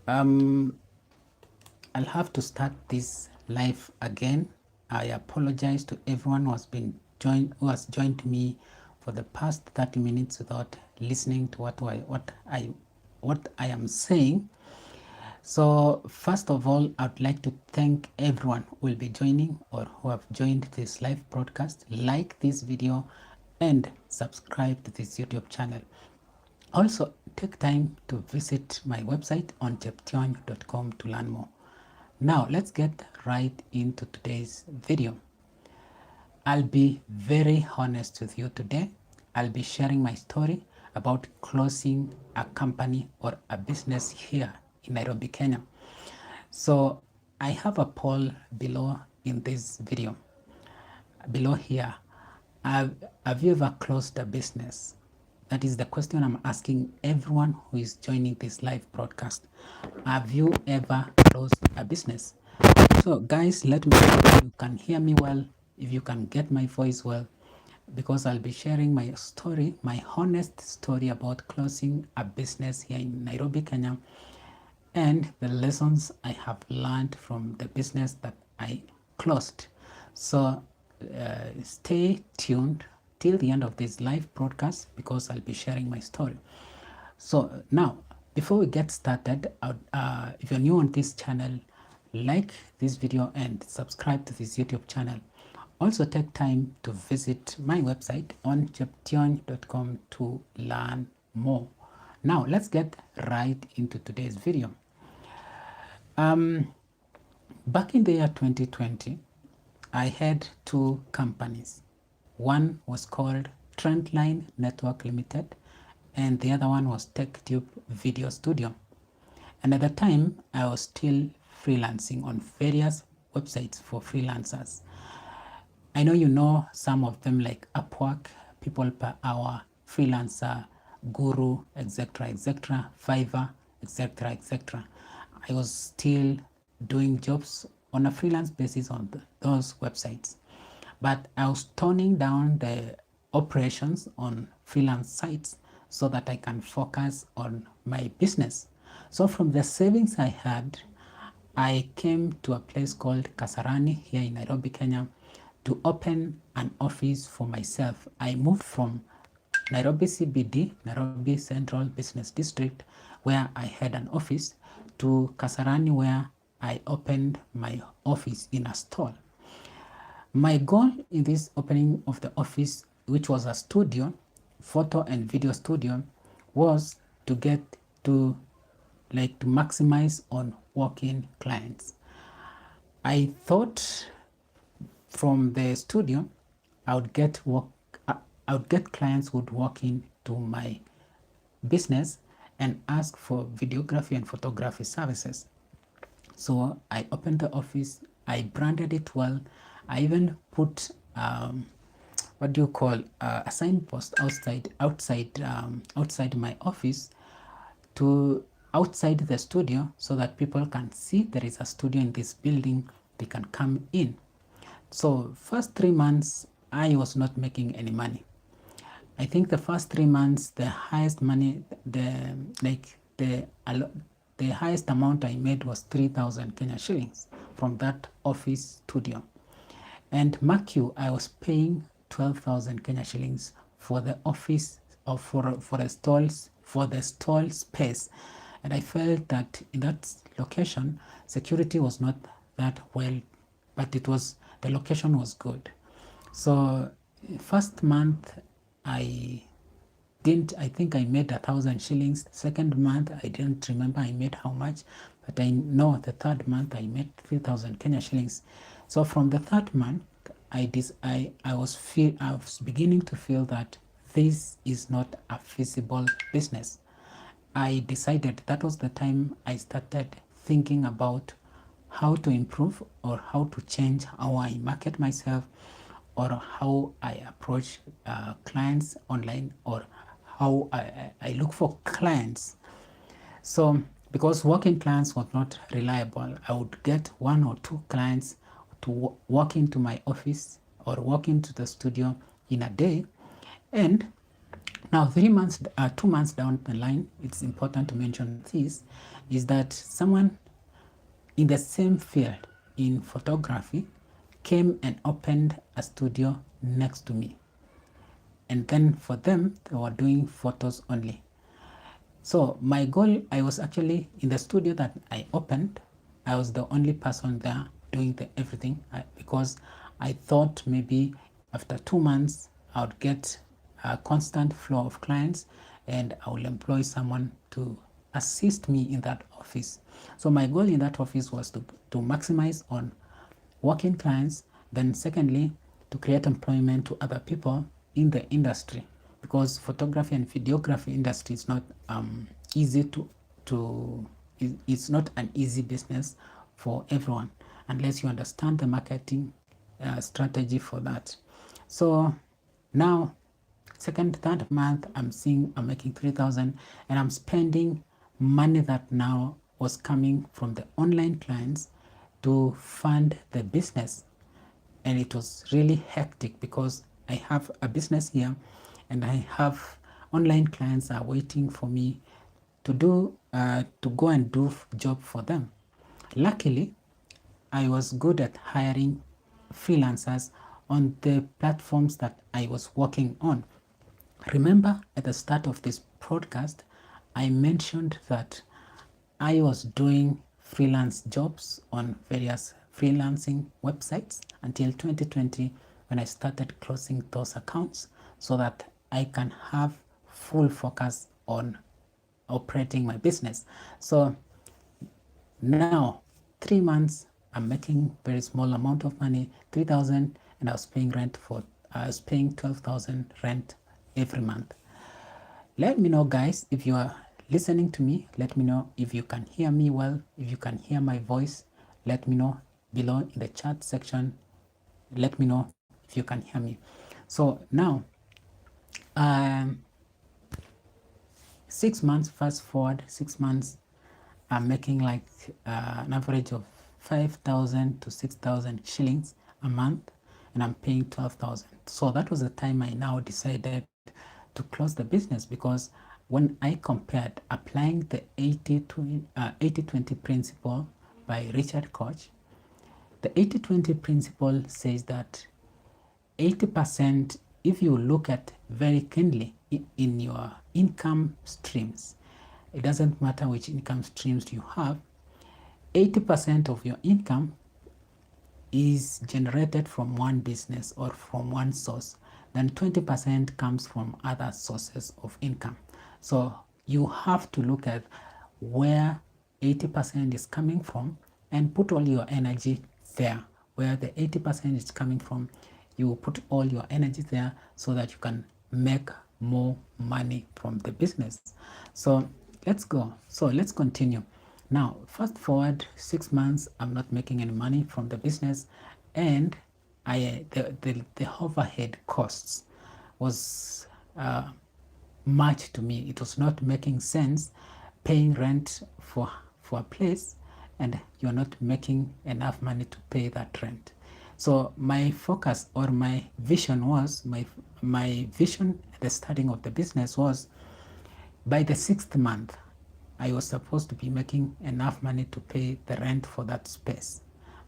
Um, I'll have to start this live again. I apologize to everyone who has joined me for the past 30 minutes without listening to what I am saying. So first of all, I'd like to thank everyone who will be joining or who have joined this live broadcast. Like this video and subscribe to this YouTube channel. Also, take time to visit my website on cheption.com to learn more. Now, let's get right into today's video. I'll be very honest with you today. I'll be sharing my story about closing a company or a business here in Nairobi, Kenya. So I have a poll below in this video. Below here, have you ever closed a business? That is the question I'm asking everyone who is joining this live broadcast. Have you ever closed a business? So guys, let me know if you can hear me well, if you can get my voice well, because I'll be sharing my story, my honest story about closing a business here in Nairobi, Kenya, and the lessons I have learned from the business that I closed. So stay tuned till the end of this live broadcast because I'll be sharing my story. So now, before we get started, if you're new on this channel, like this video and subscribe to this YouTube channel. Also take time to visit my website on cheption.com to learn more. Now let's get right into today's video. Back in the year 2020, I had two companies. One was called Trendline Network Limited and the other one was TechTube Video Studio. And at the time, I was still freelancing on various websites for freelancers. I know you know some of them like Upwork, People Per Hour, Freelancer, Guru, etc., etc., Fiverr, etc., etc. I was still doing jobs on a freelance basis on those websites. But I was toning down the operations on freelance sites so that I can focus on my business. So from the savings I had, I came to a place called Kasarani here in Nairobi, Kenya, to open an office for myself. I moved from Nairobi CBD, Nairobi Central Business District, where I had an office, to Kasarani, where I opened my office in a stall. My goal in this opening of the office, which was a studio, photo and video studio, was to get to maximize on walk-in clients. I thought from the studio, I would get clients who would walk in to my business and ask for videography and photography services. So I opened the office, I branded it well. I even put what do you call a signpost outside my office to outside the studio so that people can see there is a studio in this building, they can come in. So first 3 months I was not making any money. I think the first 3 months the highest money, the highest amount I made was 3,000 Kenya shillings from that office studio. And mark you, I was paying 12,000 Kenya shillings for the office or for the stall space. And I felt that in that location, security was not that well, but the location was good. So first month I think I made 1,000 shillings. Second month, I didn't remember I made how much, but I know the third month I made 3,000 Kenya shillings. So from the third month, I was beginning to feel that this is not a feasible business. I decided that was the time I started thinking about how to improve or how to change how I market myself or how I approach clients online or how I look for clients. So because walk-in clients was not reliable, I would get 1 or 2 clients to walk into my office or walk into the studio in a day, and Now, 3 months, 2 months down the line, it's important to mention this, is that someone in the same field in photography came and opened a studio next to me. And then for them, they were doing photos only. So my goal, I was actually in the studio that I opened, I was the only person there doing everything because I thought maybe after 2 months, I would get a constant flow of clients and I will employ someone to assist me in that office. So my goal in that office was to maximize on working clients, then secondly, to create employment to other people in the industry, because photography and videography industry is not easy it's not an easy business for everyone unless you understand the marketing strategy for that. So now, second, third month, I'm making 3,000 and I'm spending money that now was coming from the online clients to fund the business. And it was really hectic because I have a business here and I have online clients are waiting for me to go and do job for them. Luckily, I was good at hiring freelancers on the platforms that I was working on. Remember at the start of this podcast, I mentioned that I was doing freelance jobs on various freelancing websites until 2020 when I started closing those accounts so that I can have full focus on operating my business. So now 3 months I'm making very small amount of money, 3,000, and I was paying 12,000 rent every month. Let me know, guys, if you are listening to me. Let me know if you can hear me well, if you can hear my voice. Let me know below in the chat section. Let me know if you can hear me. So now 6 months, fast forward 6 months, I'm making like an average of 5,000 to 6,000 shillings a month, and I'm paying 12,000. So that was the time I now decided to close the business, because when I compared applying the 80-20 principle by Richard Koch, the 80-20 principle says that 80%, if you look at very keenly in your income streams, it doesn't matter which income streams you have, 80% of your income is generated from one business or from one source. Then 20% comes from other sources of income. So you have to look at where 80% is coming from and put all your energy there. Where the 80% is coming from, you put all your energy there so that you can make more money from the business. So let's go. So let's continue. Now, fast forward 6 months, I'm not making any money from the business, and the overhead costs was much to me. It was not making sense paying rent for a place and you're not making enough money to pay that rent. So my focus or my vision was, my vision at the starting of the business was, by the 6th month, I was supposed to be making enough money to pay the rent for that space,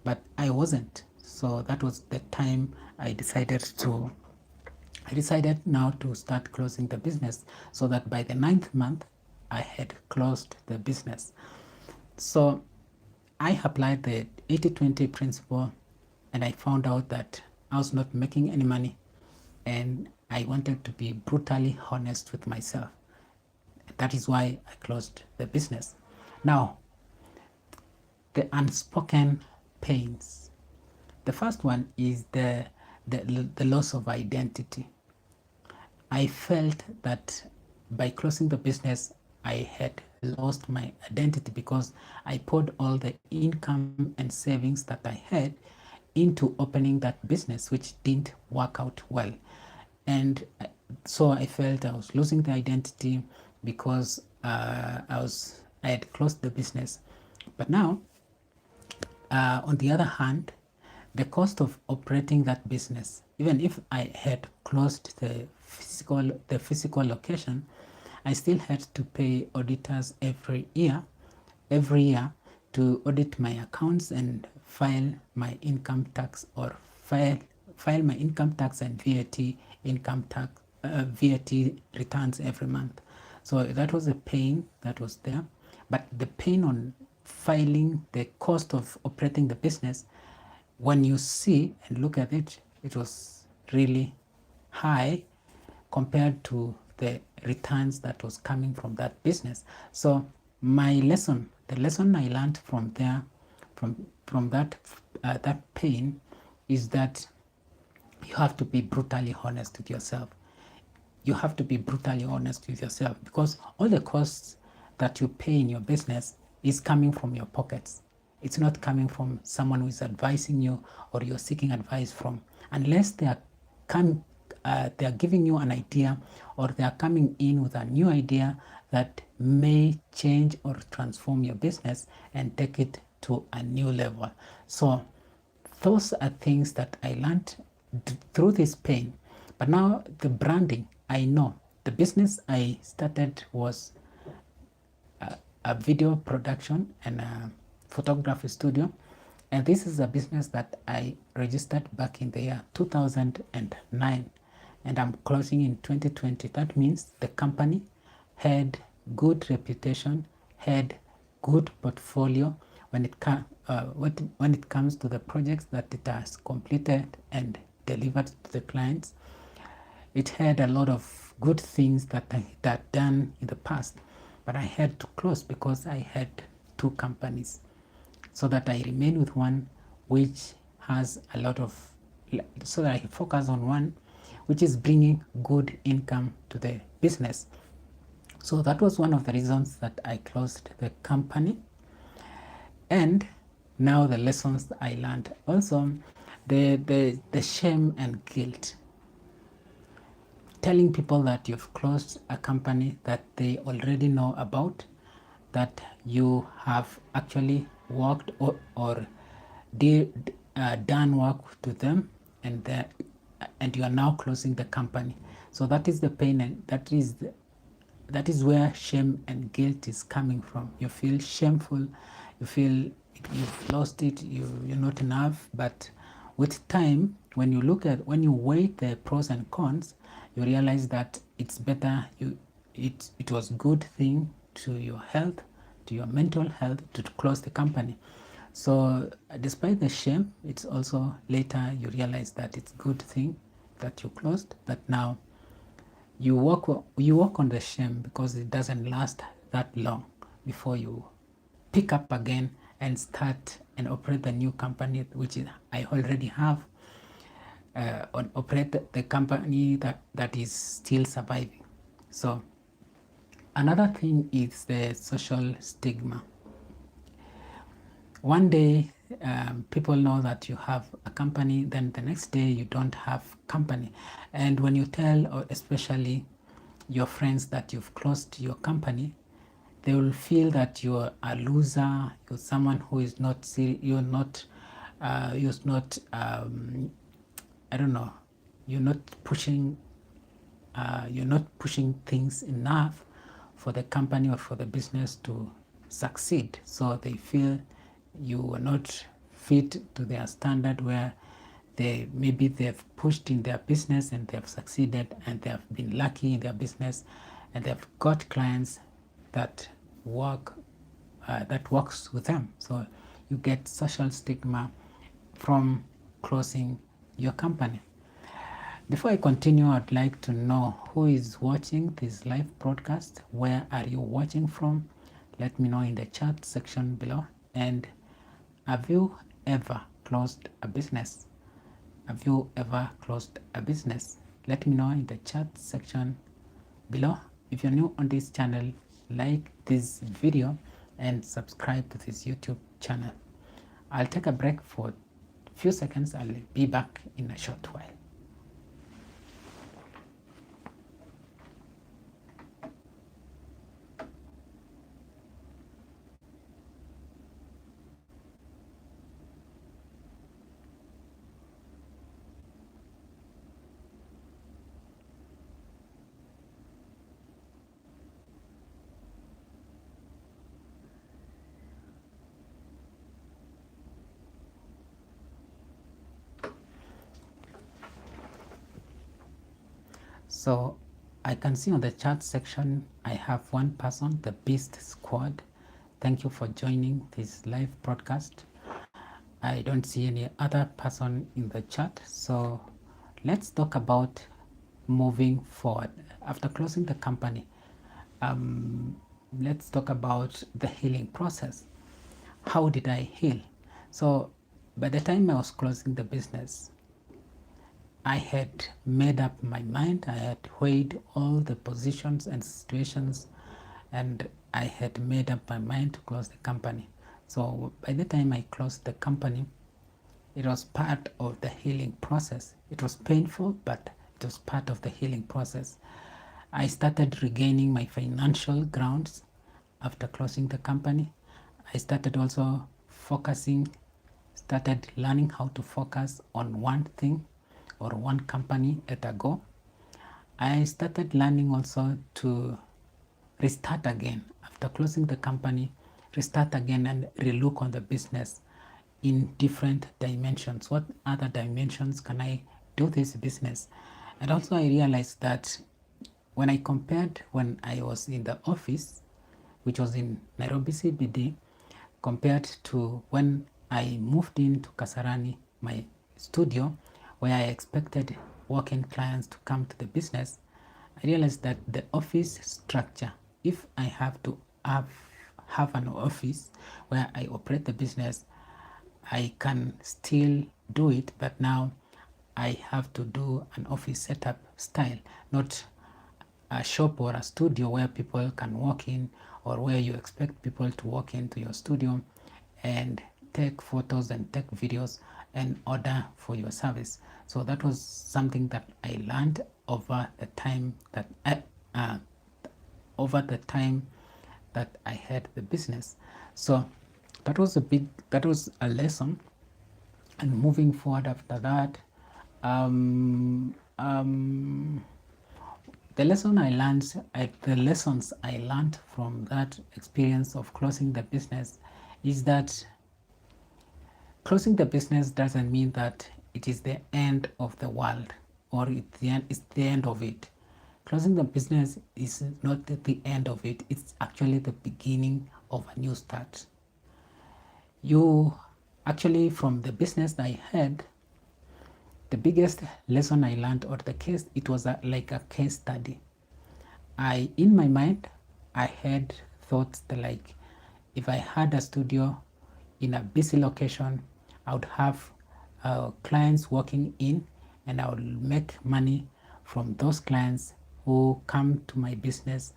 but I wasn't. So that was the time I decided now to start closing the business, so that by the 9th month, I had closed the business. So I applied the 80-20 principle and I found out that I was not making any money, and I wanted to be brutally honest with myself. That is why I closed the business. Now, the unspoken pains. The first one is the loss of identity. I felt that by closing the business, I had lost my identity because I poured all the income and savings that I had into opening that business, which didn't work out well. And so I felt I was losing the identity because I had closed the business. But now, on the other hand, the cost of operating that business, even if I had closed the physical location, I still had to pay auditors every year to audit my accounts and file my income tax, or file my income tax and VAT returns every month. So that was a pain that was there. But the pain on filing the cost of operating the business, when you see and look at it, it was really high compared to the returns that was coming from that business. So the lesson I learned from there, from that pain, is that you have to be brutally honest with yourself. You have to be brutally honest with yourself, because all the costs that you pay in your business is coming from your pockets. It's not coming from someone who is advising you or you're seeking advice from, unless they are giving you an idea, or they are coming in with a new idea that may change or transform your business and take it to a new level. So those are things that I learned through this pain. But now the branding, I know the business I started was a video production and a photography studio. And this is a business that I registered back in the year 2009, and I'm closing in 2020. That means the company had good reputation, had good portfolio when it comes to the projects that it has completed and delivered to the clients. It had a lot of good things that I had done in the past, but I had to close because I had two companies, so that I remain with one which has a lot of, so that I focus on one which is bringing good income to the business. So that was one of the reasons that I closed the company. And now the lessons I learned, also the shame and guilt. Telling people that you've closed a company that they already know about, that you have actually worked or done work to them, and you are now closing the company. So that is the pain, and that is where shame and guilt is coming from. You feel shameful, you feel you've lost it, you're not enough. But with time, when you weigh the pros and cons, you realize that it's better. It was good thing to your health, to your mental health, to close the company. So despite the shame, it's also later you realize that it's good thing that you closed. That now you work on the shame, because it doesn't last that long before you pick up again and start and operate the new company, which I already have, operate the company that is still surviving. So another thing is the social stigma. One day people know that you have a company, then the next day you don't have company. And when you tell, or especially your friends, that you've closed your company, they will feel that you're a loser, you're someone who is not you're not I don't know, you're not pushing things enough for the company or for the business to succeed. So they feel you are not fit to their standard, where maybe they've pushed in their business and they've succeeded, and they have been lucky in their business, and they've got clients that works with them. So you get social stigma from closing your company. Before I continue, I'd like to know who is watching this live broadcast. Where are you watching from? Let me know in the chat section below. And have you ever closed a business? Have you ever closed a business? Let me know in the chat section below. If you're new on this channel, like this video and subscribe to this YouTube channel. I'll take a break for a few seconds. I'll be back in a short while. So I can see on the chat section, I have one person, the Beast Squad. Thank you for joining this live broadcast. I don't see any other person in the chat. So let's talk about moving forward. After closing the company, let's talk about the healing process. How did I heal? So by the time I was closing the business, I had made up my mind. I had weighed all the positions and situations, and I had made up my mind to close the company. So by the time I closed the company, it was part of the healing process. It was painful, but it was part of the healing process. I started regaining my financial grounds after closing the company. I started also started learning how to focus on one thing or one company at a go. I started learning also to restart again after closing the company, restart again and relook on the business in different dimensions. What other dimensions can I do this business? And also I realized that when I compared when I was in the office, which was in Nairobi CBD, compared to when I moved into Kasarani, my studio, where I expected walk-in clients to come to the business, I realized that the office structure, if I have to have an office where I operate the business, I can still do it, but now I have to do an office setup style, not a shop or a studio where people can walk in, or where you expect people to walk into your studio and take photos and take videos and order for your service. So that was something that I learned over the time that I had the business. So that was a lesson. And moving forward after that, the lessons I learned from that experience of closing the business is that closing the business doesn't mean that it is the end of the world, or it's the end of it. Closing the business is not the end of it. It's actually the beginning of a new start. You actually, from the business that I had, the biggest lesson I learned, or it was like a case study. In my mind, I had thoughts that, like, if I had a studio in a busy location, I would have clients walking in, and I would make money from those clients who come to my business,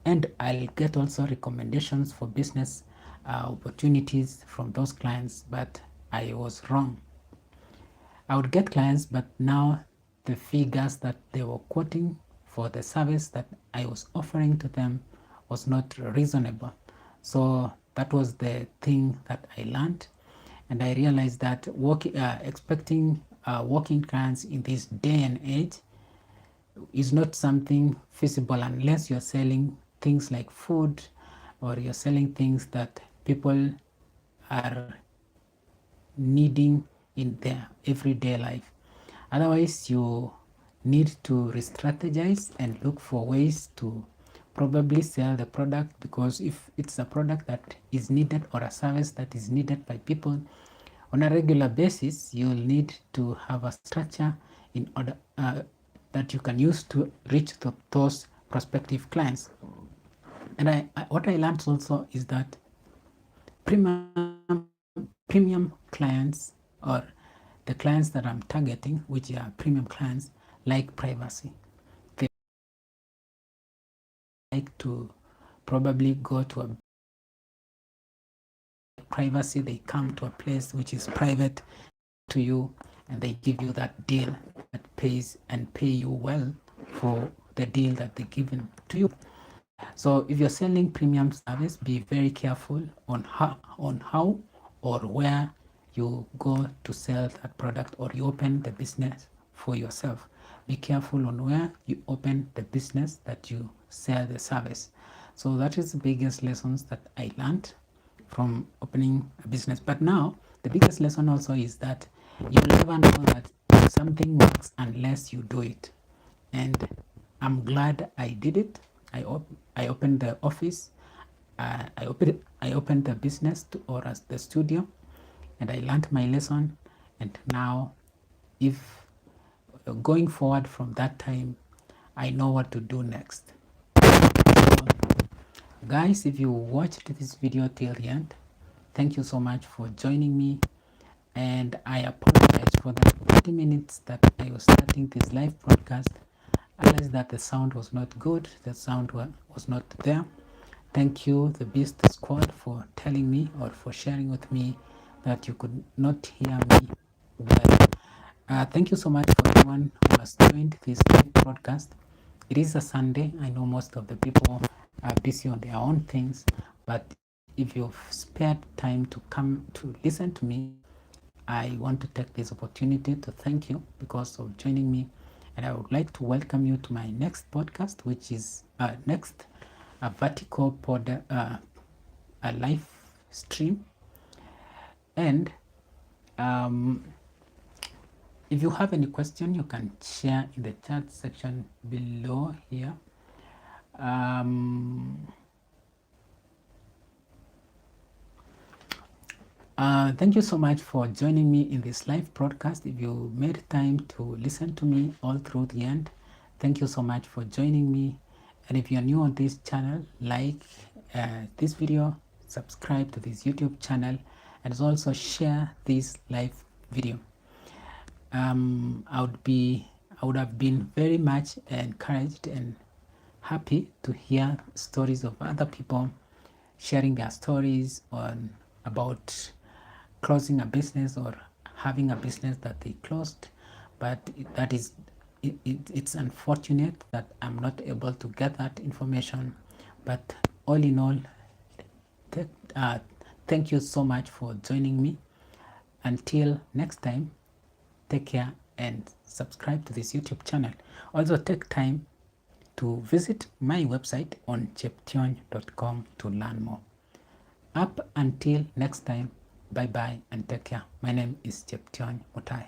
and I'll get also recommendations for business opportunities from those clients. But I was wrong. I would get clients, but now the figures that they were quoting for the service that I was offering to them was not reasonable. So that was the thing that I learned, and I realized that expecting working clients in this day and age is not something feasible unless you're selling things like food, or you're selling things that people are needing in their everyday life. Otherwise, you need to re-strategize and look for ways to probably sell the product, because if it's a product that is needed, or a service that is needed by people on a regular basis, you'll need to have a structure in order that you can use to reach those prospective clients. And what I learned also is that premium clients, or the clients that I'm targeting, which are premium clients, like privacy. They like to probably go to a privacy. They come to a place which is private to you, and they give you that deal that pays and pay you well for the deal that they're given to you. So if you're selling premium service, be very careful on how or where you go to sell that product, or you open the business for yourself. Be careful on where you open the business that you sell the service. So that is the biggest lessons that I learned from opening a business. But now the biggest lesson also is that you'll never know that something works unless you do it. and I'm glad I did it. I opened the office, I opened the business or as the studio, and I learned my lesson. And now, if going forward from that time, I know what to do next. So, guys, if you watched this video till the end, thank you so much for joining me, and I apologize for the 30 minutes that I was starting this live broadcast. I realized that the sound was not good, the sound was not there. Thank you, the Beast Squad, for telling me or for sharing with me that you could not hear me well. Thank you so much for everyone who has joined this live broadcast. It is a Sunday. I know most of the people are busy on their own things, but if you've spared time to come to listen to me, I want to take this opportunity to thank you because of joining me. And I would like to welcome you to my next podcast, which is next a vertical pod, a live stream. And if you have any question, you can share in the chat section below here. Thank you so much for joining me in this live broadcast. If you made time to listen to me all through the end, thank you so much for joining me. And if you're new on this channel, like this video, subscribe to this YouTube channel, and also share this live video. I would have been very much encouraged and happy to hear stories of other people sharing their stories on about closing a business or having a business that they closed, but it's unfortunate that I'm not able to get that information. But all in all, thank you so much for joining me. Until next time, take care and subscribe to this YouTube channel. Also take time to visit my website on cheption.com to learn more. Up until next time, bye bye and take care. My name is Cheption Mutai.